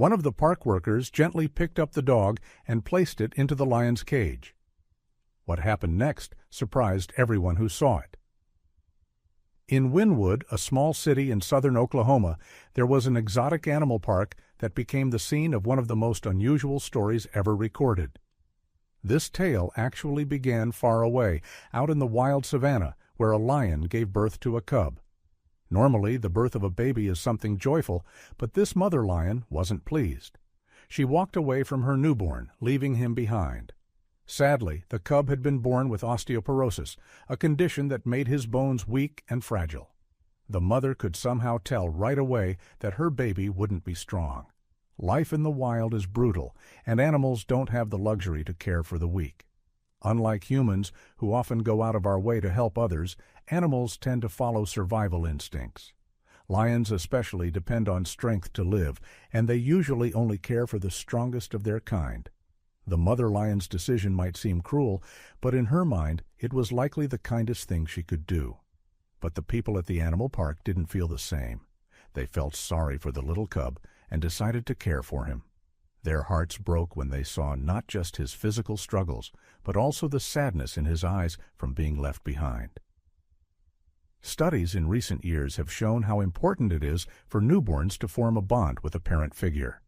One of the park workers gently picked up the dog and placed it into the lion's cage. What happened next surprised everyone who saw it. In Wynwood, a small city in southern Oklahoma, there was an exotic animal park that became the scene of one of the most unusual stories ever recorded. This tale actually began far away, out in the wild savanna, where a lion gave birth to a cub. Normally, the birth of a baby is something joyful, but this mother lion wasn't pleased. She walked away from her newborn, leaving him behind. Sadly, the cub had been born with osteoporosis, a condition that made his bones weak and fragile. The mother could somehow tell right away that her baby wouldn't be strong. Life in the wild is brutal, and animals don't have the luxury to care for the weak. Unlike humans, who often go out of our way to help others, animals tend to follow survival instincts. Lions especially depend on strength to live, and they usually only care for the strongest of their kind. The mother lion's decision might seem cruel, but in her mind it was likely the kindest thing she could do. But the people at the animal park didn't feel the same. They felt sorry for the little cub and decided to care for him. Their hearts broke when they saw not just his physical struggles, but also the sadness in his eyes from being left behind. Studies in recent years have shown how important it is for newborns to form a bond with a parent figure.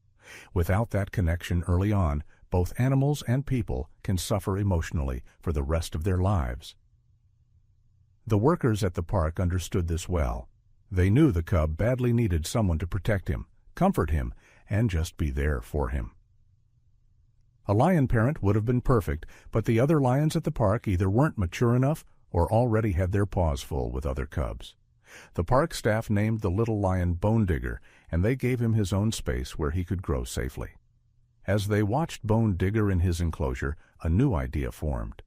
Without that connection early on, both animals and people can suffer emotionally for the rest of their lives. The workers at the park understood this well. They knew the cub badly needed someone to protect him, comfort him, and just be there for him. A lion parent would have been perfect, but the other lions at the park either weren't mature enough or already had their paws full with other cubs. The park staff named the little lion Bone Digger, and they gave him his own space where he could grow safely. As they watched Bone Digger in his enclosure, a new idea formed.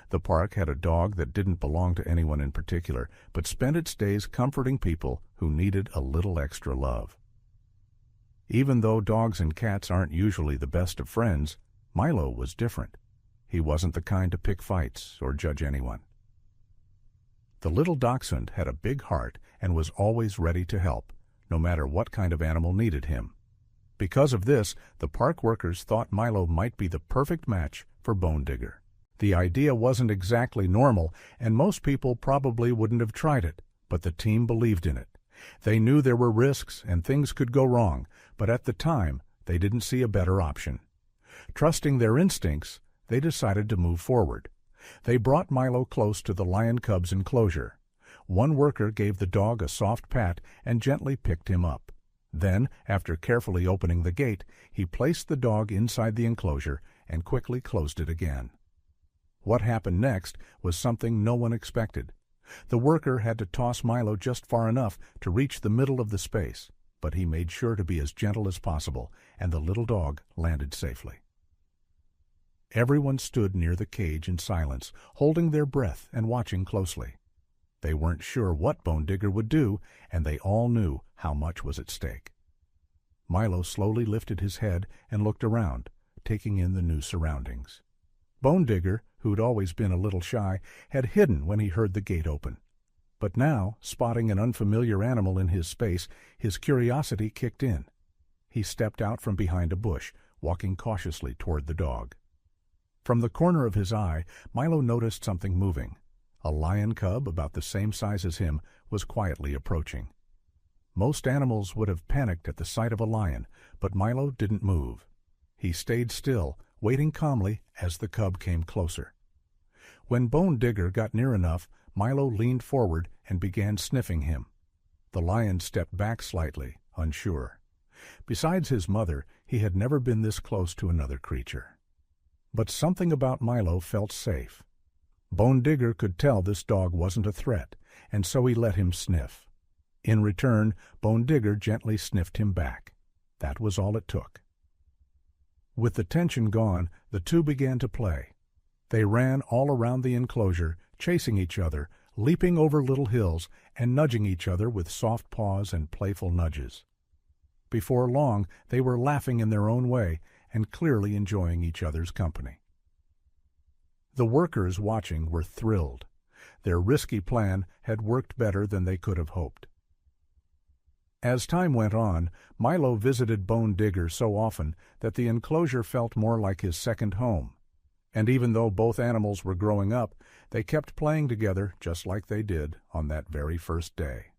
The park had a dog that didn't belong to anyone in particular, but spent its days comforting people who needed a little extra love. Even though dogs and cats aren't usually the best of friends, Milo was different. He wasn't the kind to pick fights or judge anyone. The little dachshund had a big heart and was always ready to help, no matter what kind of animal needed him. Because of this, the park workers thought Milo might be the perfect match for Bone Digger. The idea wasn't exactly normal, and most people probably wouldn't have tried it, but the team believed in it. They knew there were risks and things could go wrong, but at the time, they didn't see a better option. Trusting their instincts, they decided to move forward. They brought Milo close to the lion cub's enclosure. One worker gave the dog a soft pat and gently picked him up. Then, after carefully opening the gate, he placed the dog inside the enclosure and quickly closed it again. What happened next was something no one expected. The worker had to toss Milo just far enough to reach the middle of the space, but he made sure to be as gentle as possible, and the little dog landed safely. Everyone stood near the cage in silence, holding their breath and watching closely. They weren't sure what Bone Digger would do, and they all knew how much was at stake. Milo slowly lifted his head and looked around, taking in the new surroundings. Bone Digger, who'd always been a little shy, had hidden when he heard the gate open. But now, spotting an unfamiliar animal in his space, his curiosity kicked in. He stepped out from behind a bush, walking cautiously toward the dog. From the corner of his eye, Milo noticed something moving. A lion cub, about the same size as him, was quietly approaching. Most animals would have panicked at the sight of a lion, but Milo didn't move. He stayed still, waiting calmly as the cub came closer. When Bone Digger got near enough, Milo leaned forward and began sniffing him. The lion stepped back slightly, unsure. Besides his mother, he had never been this close to another creature. But something about Milo felt safe. Bone Digger could tell this dog wasn't a threat, and so he let him sniff. In return, Bone Digger gently sniffed him back. That was all it took. With the tension gone, the two began to play. They ran all around the enclosure, chasing each other, leaping over little hills, and nudging each other with soft paws and playful nudges. Before long, they were laughing in their own way and clearly enjoying each other's company. The workers watching were thrilled. Their risky plan had worked better than they could have hoped. As time went on, Milo visited Bone Digger so often that the enclosure felt more like his second home. And even though both animals were growing up, they kept playing together just like they did on that very first day.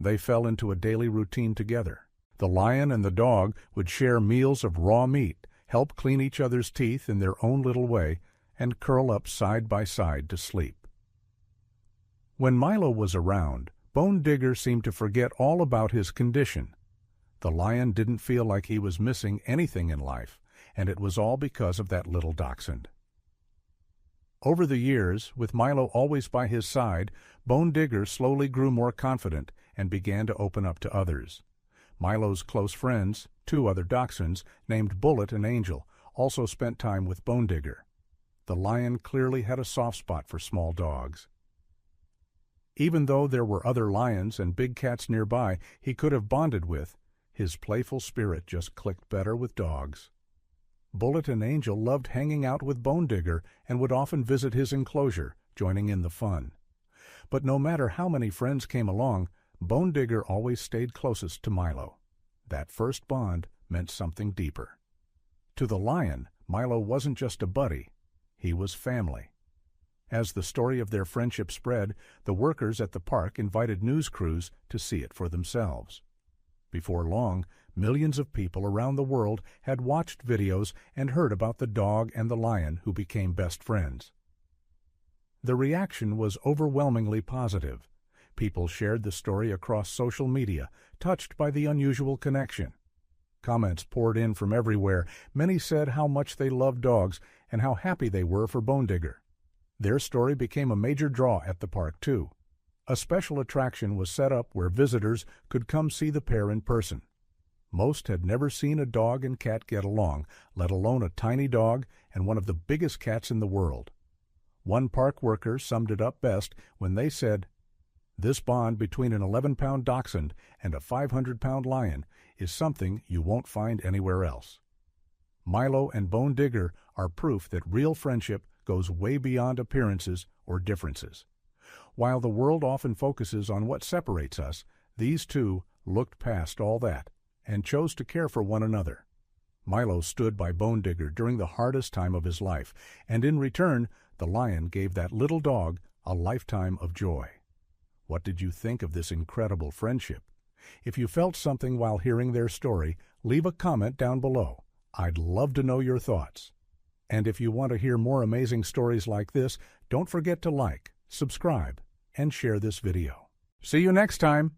They fell into a daily routine together. The lion and the dog would share meals of raw meat, help clean each other's teeth in their own little way, and curl up side by side to sleep. When Milo was around, Bone Digger seemed to forget all about his condition. The lion didn't feel like he was missing anything in life, and it was all because of that little dachshund. Over the years, with Milo always by his side, Bone Digger slowly grew more confident and began to open up to others. Milo's close friends, 2 other dachshunds, named Bullet and Angel, also spent time with Bone Digger. The lion clearly had a soft spot for small dogs. Even though there were other lions and big cats nearby he could have bonded with, his playful spirit just clicked better with dogs. Bullet and Angel loved hanging out with Bone Digger and would often visit his enclosure, joining in the fun. But no matter how many friends came along, Bone Digger always stayed closest to Milo. That first bond meant something deeper. To the lion, Milo wasn't just a buddy, he was family. As the story of their friendship spread, the workers at the park invited news crews to see it for themselves. Before long, millions of people around the world had watched videos and heard about the dog and the lion who became best friends. The reaction was overwhelmingly positive. People shared the story across social media, touched by the unusual connection. Comments poured in from everywhere. Many said how much they loved dogs and how happy they were for Bone Digger. Their story became a major draw at the park, too. A special attraction was set up where visitors could come see the pair in person. Most had never seen a dog and cat get along, let alone a tiny dog and one of the biggest cats in the world. One park worker summed it up best when they said, "This bond between an 11-pound dachshund and a 500-pound lion is something you won't find anywhere else." Milo and Bone Digger are proof that real friendship goes way beyond appearances or differences. While the world often focuses on what separates us, these two looked past all that and chose to care for one another. Milo stood by Bone Digger during the hardest time of his life, and in return, the lion gave that little dog a lifetime of joy. What did you think of this incredible friendship? If you felt something while hearing their story, leave a comment down below. I'd love to know your thoughts. And if you want to hear more amazing stories like this, don't forget to like, subscribe, and share this video. See you next time.